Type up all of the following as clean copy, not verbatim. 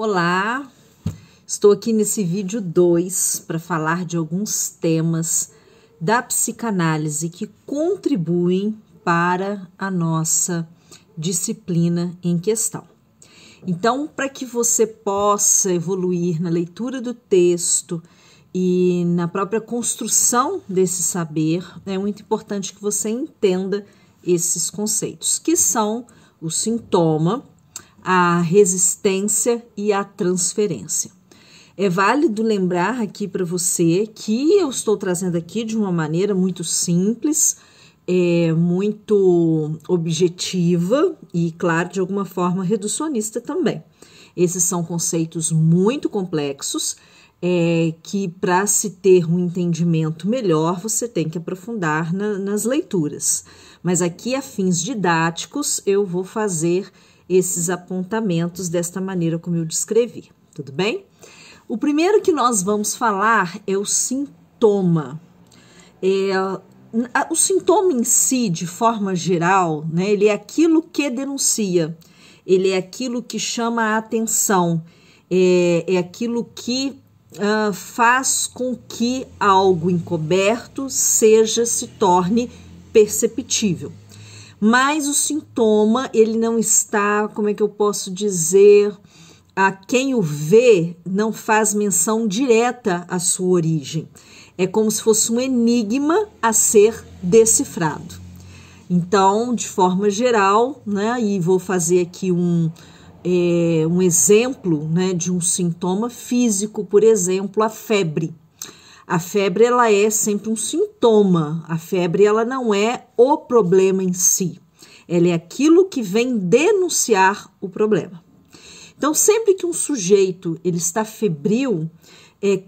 Olá, estou aqui nesse vídeo 2 para falar de alguns temas da psicanálise que contribuem para a nossa disciplina em questão. Então, para que você possa evoluir na leitura do texto e na própria construção desse saber, é muito importante que você entenda esses conceitos, que são o sintoma, a resistência e a transferência. É válido lembrar aqui para você que eu estou trazendo aqui de uma maneira muito simples, muito objetiva e, claro, de alguma forma reducionista também. Esses são conceitos muito complexos que, para se ter um entendimento melhor, você tem que aprofundar nas leituras. Mas aqui, a fins didáticos, eu vou fazer esses apontamentos desta maneira como eu descrevi, tudo bem? O primeiro que nós vamos falar é o sintoma. O sintoma em si, de forma geral, né, ele é aquilo que denuncia, ele é aquilo que chama a atenção, é aquilo que faz com que algo encoberto se torne perceptível. Mas o sintoma, ele não está, como é que eu posso dizer, a quem o vê não faz menção direta à sua origem. É como se fosse um enigma a ser decifrado. Então, de forma geral, né, e vou fazer aqui um exemplo, né, de um sintoma físico, por exemplo, a febre. A febre, ela é sempre um sintoma. A febre, ela não é o problema em si. Ela é aquilo que vem denunciar o problema. Então, sempre que um sujeito ele está febril,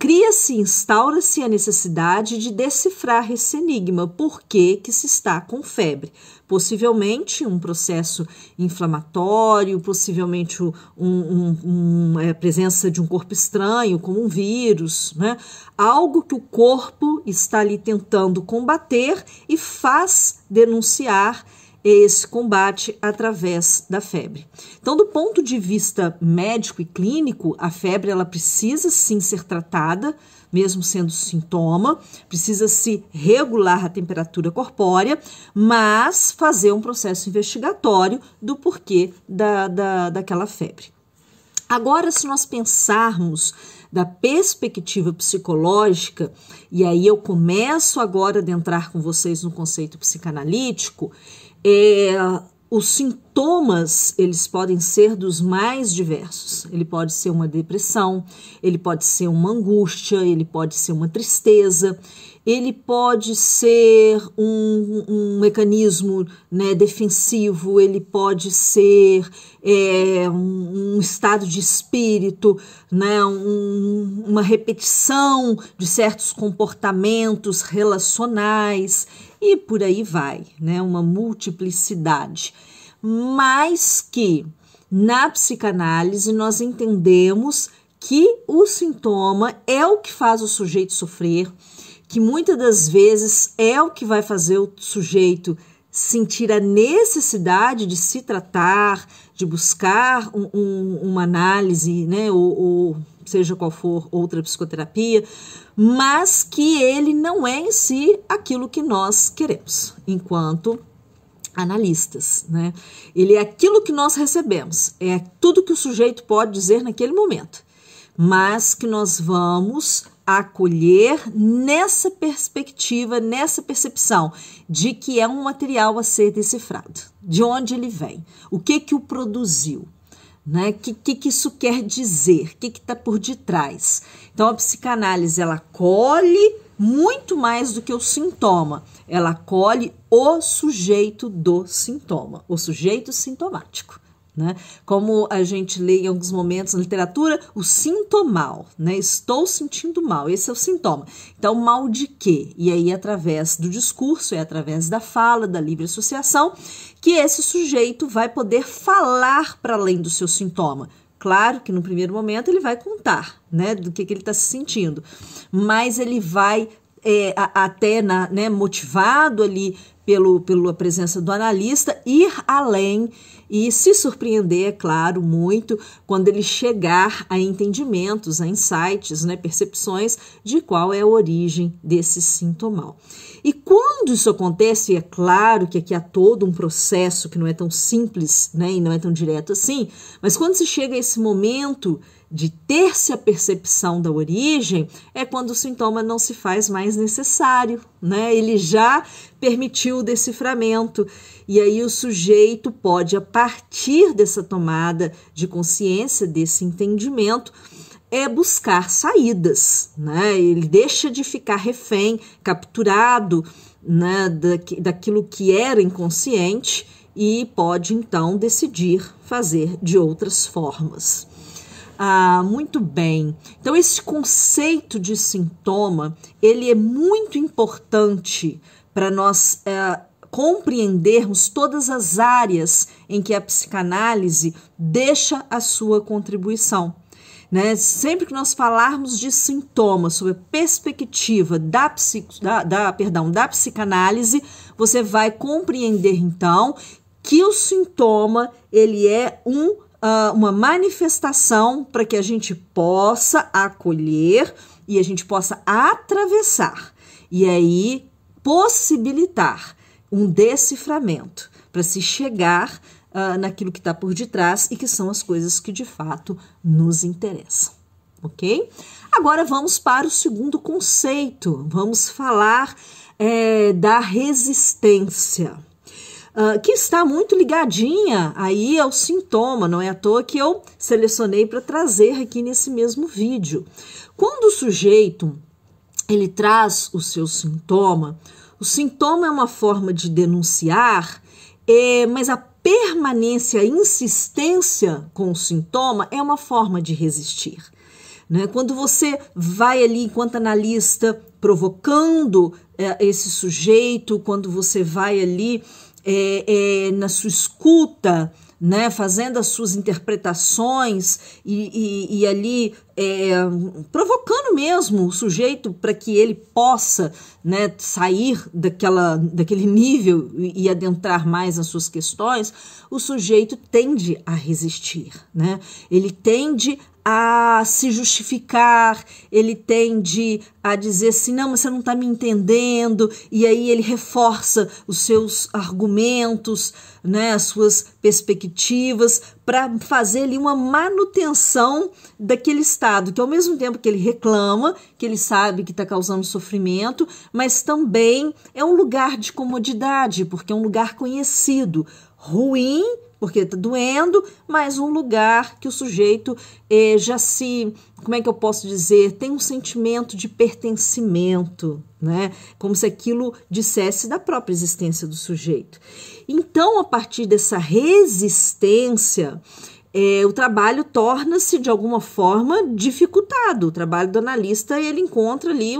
cria-se, instaura-se a necessidade de decifrar esse enigma. Por que se está com febre? Possivelmente um processo inflamatório, possivelmente a presença de um corpo estranho, como um vírus, né? Algo que o corpo está ali tentando combater e faz denunciar esse combate através da febre. Então, do ponto de vista médico e clínico, a febre ela precisa sim ser tratada, mesmo sendo sintoma, precisa se regular a temperatura corpórea, mas fazer um processo investigatório do porquê daquela febre. Agora, se nós pensarmos da perspectiva psicológica, e aí eu começo agora a adentrar com vocês no conceito psicanalítico, os sintomas, eles podem ser dos mais diversos. Ele pode ser uma depressão, ele pode ser uma angústia, ele pode ser uma tristeza, ele pode ser um mecanismo, né, defensivo, ele pode ser um estado de espírito, né, uma repetição de certos comportamentos relacionais e por aí vai, né, uma multiplicidade. Mas que na psicanálise nós entendemos que o sintoma é o que faz o sujeito sofrer, que muitas das vezes é o que vai fazer o sujeito sentir a necessidade de se tratar, de buscar uma análise, né, ou seja qual for outra psicoterapia, mas que ele não é em si aquilo que nós queremos, enquanto analistas, né? Ele é aquilo que nós recebemos, é tudo que o sujeito pode dizer naquele momento, mas que nós vamos acolher nessa perspectiva, nessa percepção de que é um material a ser decifrado, de onde ele vem, o que o produziu, né? O que isso quer dizer, o que está por detrás. Então a psicanálise ela acolhe muito mais do que o sintoma, ela acolhe o sujeito do sintoma, o sujeito sintomático. Né? Como a gente lê em alguns momentos na literatura, o sintomal, né? Estou sentindo mal, esse é o sintoma. Então, mal de quê? E aí, através do discurso, através da fala, da livre associação, que esse sujeito vai poder falar para além do seu sintoma. Claro que no primeiro momento ele vai contar, né, do que ele está se sentindo, mas ele vai até motivado ali pela presença do analista, ir além e se surpreender, é claro, muito, quando ele chegar a entendimentos, a insights, né, percepções de qual é a origem desse sintomal. E quando isso acontece, é claro que aqui há todo um processo que não é tão simples, né, e não é tão direto assim, mas quando se chega a esse momento de ter-se a percepção da origem, é quando o sintoma não se faz mais necessário, né? Ele já permitiu o deciframento, e aí o sujeito pode, a partir dessa tomada de consciência, desse entendimento, buscar saídas, né? Ele deixa de ficar refém, capturado, né, daquilo que era inconsciente e pode, então, decidir fazer de outras formas. Muito bem. Então, esse conceito de sintoma, ele é muito importante para nós compreendermos todas as áreas em que a psicanálise deixa a sua contribuição. Né? Sempre que nós falarmos de sintomas sob a perspectiva da psicanálise, você vai compreender, então, que o sintoma ele é uma manifestação para que a gente possa acolher e a gente possa atravessar e aí possibilitar um deciframento para se chegar naquilo que está por detrás e que são as coisas que de fato nos interessam, ok? Agora vamos para o segundo conceito, vamos falar da resistência. Que está muito ligadinha aí ao sintoma, não é à toa que eu selecionei para trazer aqui nesse mesmo vídeo. Quando o sujeito ele traz o seu sintoma, o sintoma é uma forma de denunciar, mas a permanência, a insistência com o sintoma é uma forma de resistir. Né? Quando você vai ali enquanto analista provocando esse sujeito, quando você vai ali na sua escuta, né, fazendo as suas interpretações e ali provocando mesmo o sujeito para que ele possa, né, sair daquele nível e adentrar mais nas suas questões, o sujeito tende a resistir, né? Ele tende a se justificar, ele tende a dizer assim, não, mas você não está me entendendo, e aí ele reforça os seus argumentos, né, as suas perspectivas, para fazer ali uma manutenção daquele estado, que ao mesmo tempo que ele reclama, que ele sabe que está causando sofrimento, mas também é um lugar de comodidade, porque é um lugar conhecido, ruim, porque está doendo, mas um lugar que o sujeito já se, como é que eu posso dizer, tem um sentimento de pertencimento, né? Como se aquilo dissesse da própria existência do sujeito. Então, a partir dessa resistência, o trabalho torna-se, de alguma forma, dificultado. O trabalho do analista, ele encontra ali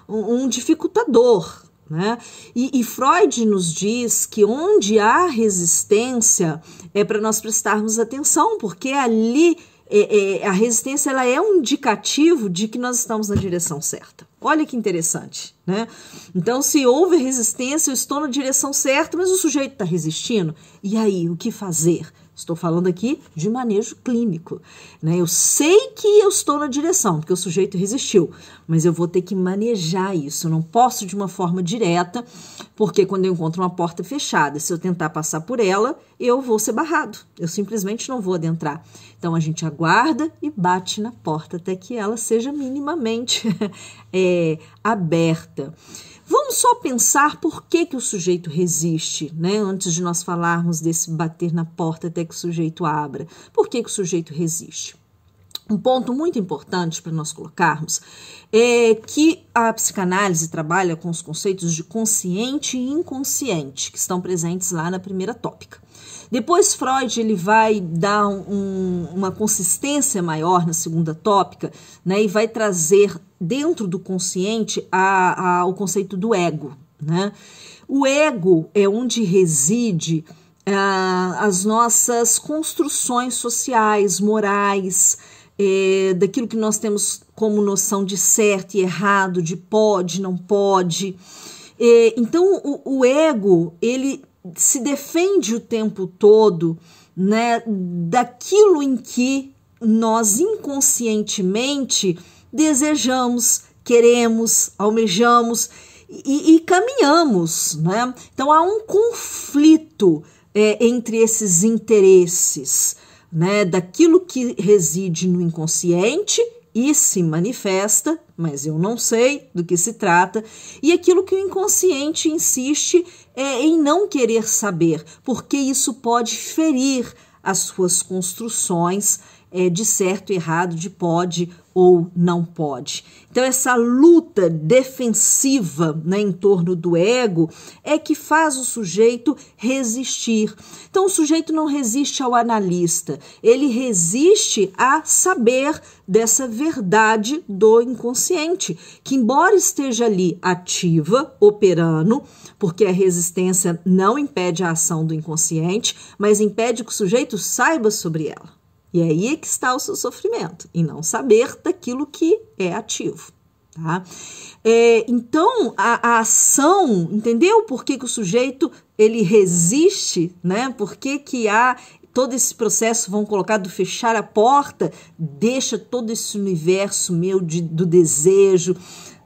um dificultador, né? E Freud nos diz que onde há resistência é para nós prestarmos atenção, porque ali a resistência ela é um indicativo de que nós estamos na direção certa. Olha que interessante, né? Então, se houve resistência, eu estou na direção certa, mas o sujeito está resistindo. E aí, o que fazer? Estou falando aqui de manejo clínico, né? Eu sei que eu estou na direção, porque o sujeito resistiu, mas eu vou ter que manejar isso. Eu não posso de uma forma direta, porque quando eu encontro uma porta fechada, se eu tentar passar por ela, eu vou ser barrado. Eu simplesmente não vou adentrar. Então, a gente aguarda e bate na porta até que ela seja minimamente aberta. Vamos só pensar por que o sujeito resiste, né? Antes de nós falarmos desse bater na porta até que o sujeito abra. Por que o sujeito resiste? Um ponto muito importante para nós colocarmos é que a psicanálise trabalha com os conceitos de consciente e inconsciente, que estão presentes lá na primeira tópica. Depois Freud ele vai dar uma consistência maior na segunda tópica, né, e vai trazer dentro do consciente o conceito do ego, né? O ego é onde reside as nossas construções sociais, morais, daquilo que nós temos como noção de certo e errado, de pode, não pode. Então, o ego, ele se defende o tempo todo, né, daquilo em que nós inconscientemente desejamos, queremos, almejamos e caminhamos, né? Então há um conflito entre esses interesses, né, daquilo que reside no inconsciente e se manifesta, mas eu não sei do que se trata, e aquilo que o inconsciente insiste em não querer saber, porque isso pode ferir as suas construções de certo e errado, de pode ou não pode. Então, essa luta defensiva, né, em torno do ego é que faz o sujeito resistir. Então, o sujeito não resiste ao analista, ele resiste a saber dessa verdade do inconsciente, que embora esteja ali ativa, operando, porque a resistência não impede a ação do inconsciente, mas impede que o sujeito saiba sobre ela. E aí é que está o seu sofrimento, em não saber daquilo que é ativo. Tá? Então, a ação, entendeu por que o sujeito ele resiste, né? Por que há todo esse processo, vão colocar do fechar a porta, deixa todo esse universo meu do desejo,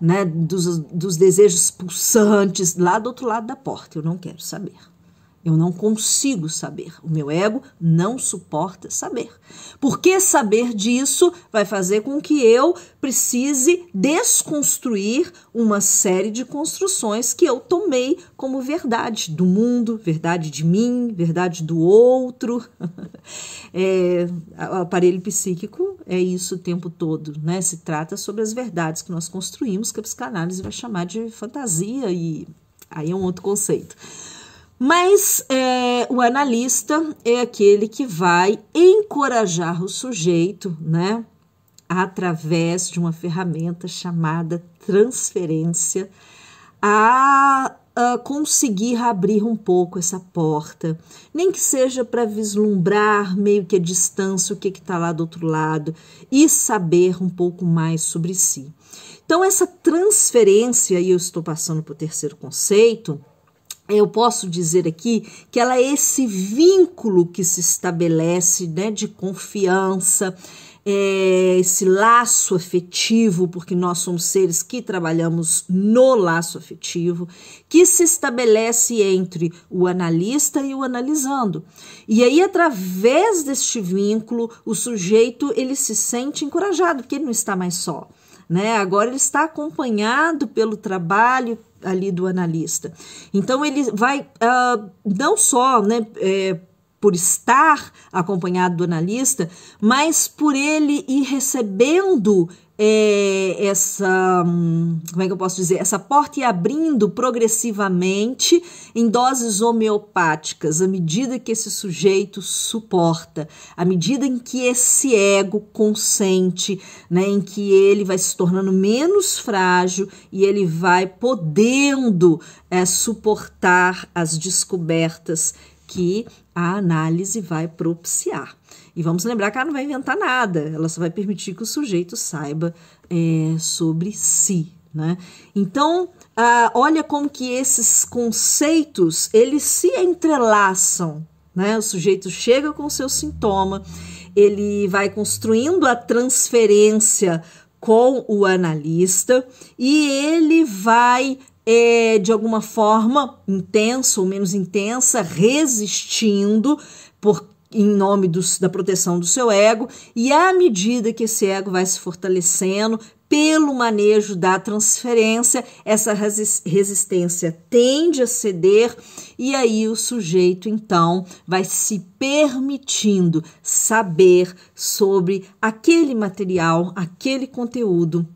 né? Dos desejos pulsantes lá do outro lado da porta, eu não quero saber. Eu não consigo saber. O meu ego não suporta saber. Porque saber disso vai fazer com que eu precise desconstruir uma série de construções que eu tomei como verdade do mundo, verdade de mim, verdade do outro. O aparelho psíquico é isso o tempo todo, né? Se trata sobre as verdades que nós construímos, que a psicanálise vai chamar de fantasia, e aí é um outro conceito. Mas o analista é aquele que vai encorajar o sujeito, né, através de uma ferramenta chamada transferência, a conseguir abrir um pouco essa porta, nem que seja para vislumbrar meio que a distância, o que está lá do outro lado, e saber um pouco mais sobre si. Então, essa transferência, e eu estou passando para o terceiro conceito, eu posso dizer aqui que ela é esse vínculo que se estabelece, né, de confiança, esse laço afetivo, porque nós somos seres que trabalhamos no laço afetivo, que se estabelece entre o analista e o analisando. E aí, através deste vínculo, o sujeito ele se sente encorajado, porque ele não está mais só, né? Agora ele está acompanhado pelo trabalho ali do analista. Então ele vai não só, né, por estar acompanhado do analista, mas por ele ir recebendo essa, como é que eu posso dizer, essa porta e abrindo progressivamente em doses homeopáticas, à medida que esse sujeito suporta, à medida em que esse ego consente, né, em que ele vai se tornando menos frágil e ele vai podendo suportar as descobertas que a análise vai propiciar. E vamos lembrar que ela não vai inventar nada, ela só vai permitir que o sujeito saiba sobre si, né? Então, olha como que esses conceitos, eles se entrelaçam, né? O sujeito chega com o seu sintoma, ele vai construindo a transferência com o analista e ele vai de alguma forma, intensa ou menos intensa, resistindo em nome da proteção do seu ego, e à medida que esse ego vai se fortalecendo pelo manejo da transferência, essa resistência tende a ceder e aí o sujeito então vai se permitindo saber sobre aquele material, aquele conteúdo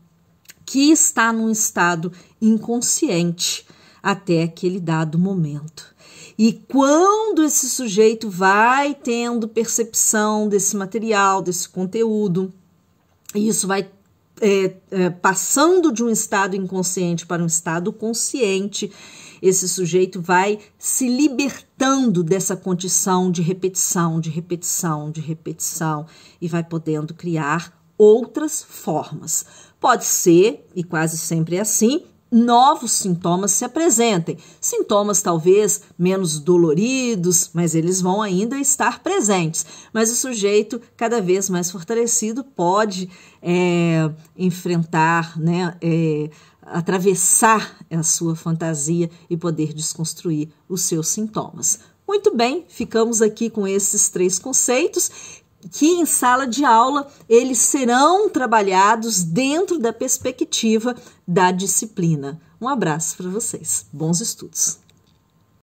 que está num estado inconsciente até aquele dado momento. E quando esse sujeito vai tendo percepção desse material, desse conteúdo, e isso vai passando de um estado inconsciente para um estado consciente, esse sujeito vai se libertando dessa condição de repetição, de repetição, de repetição, e vai podendo criar outras formas. Pode ser, e quase sempre é assim, novos sintomas se apresentem. Sintomas talvez menos doloridos, mas eles vão ainda estar presentes. Mas o sujeito, cada vez mais fortalecido, pode enfrentar, né, atravessar a sua fantasia e poder desconstruir os seus sintomas. Muito bem, ficamos aqui com esses 3 conceitos que em sala de aula eles serão trabalhados dentro da perspectiva da disciplina. Um abraço para vocês. Bons estudos.